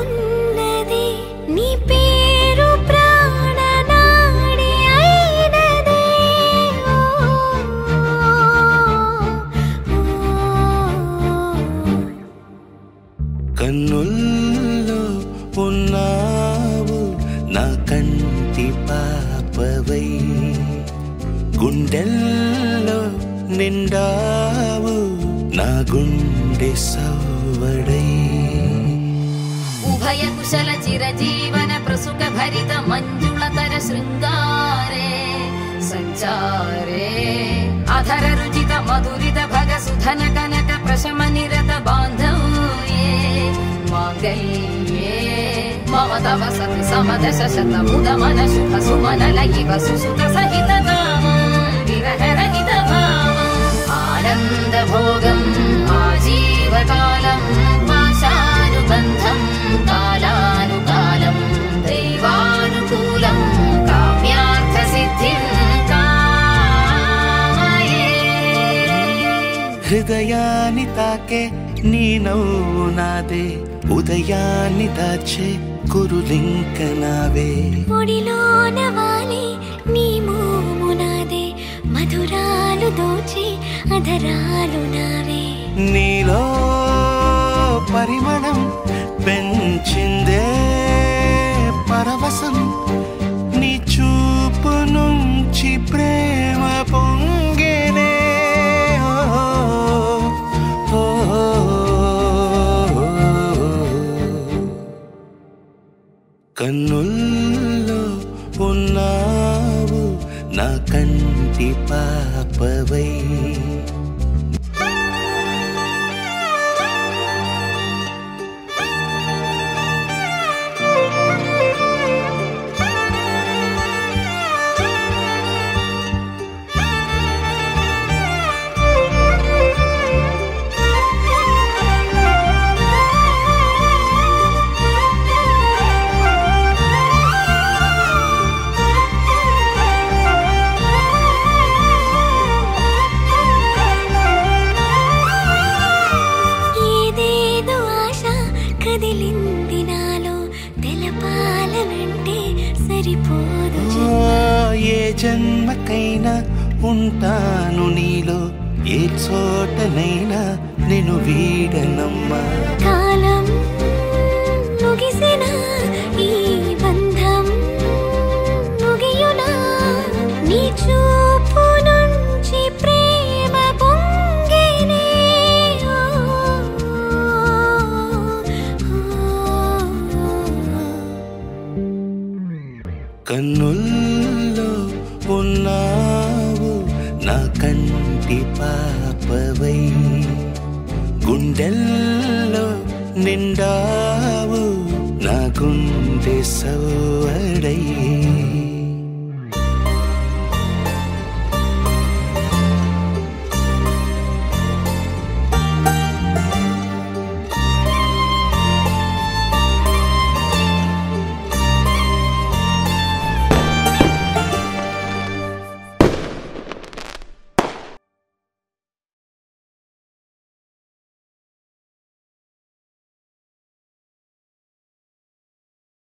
అనుకున్నది నీ పేరు ప్రాణనాడి అయినదే కన్నుల్లో ఉన్నావు నా కంటి పాపవై గుండెల్లో నిండావు నా గుండె సవ్వడై ఉభయ కుశల చిరజీవన ప్రసుక భరిత మంజుళతర శృంగారే సంచారే అధర రుచిత మధురిత భగ సుధన కనక ప్రశమ నిరత బాంధవ్యే మాంగళ్యే మమ తవ సతి సమదశ శత ముదమన శుభ సుమనల ఇవ సుసుత సహిత కామం విరహ రహిత భావం ఆనంద భోగం ఆజీవకాలం పాశానుబంధం కాలానుకాలం దైవానుకూలం కామ్యార్థ సిద్ధిం కామయే హృదయాన్ని తాకే నీ నవ్వు నాదే ఉదయాన్ని దాచే కురులింక నావే ఒడిలోన వాలి నీ మోము నాదే మధురాలు దోచి అధరాలు నావే నీలో పరిమళం పెంచిందే పరవశం నీ చూపు నుంచి ప్రేమ పొంగేనే కన్నుల్లో ఉన్నావు నా కంటి పాపవై కదిలింది నాలో తెలపాలనంటే సరిపోదు ఏ జన్మకైనా ఉంటాను నీలో ఏ చోటనైనా నేను వీడనమ్మా కాలం ముగిసిన ఈ బంధం ముగియునా నీ చూపు నుంచి ప్రేమ పొంగేనే కన్నుల్లో ఉన్నావు నా కంటి పాపవై గుండెల్లో నిండావు నా గుండె సవ్వడై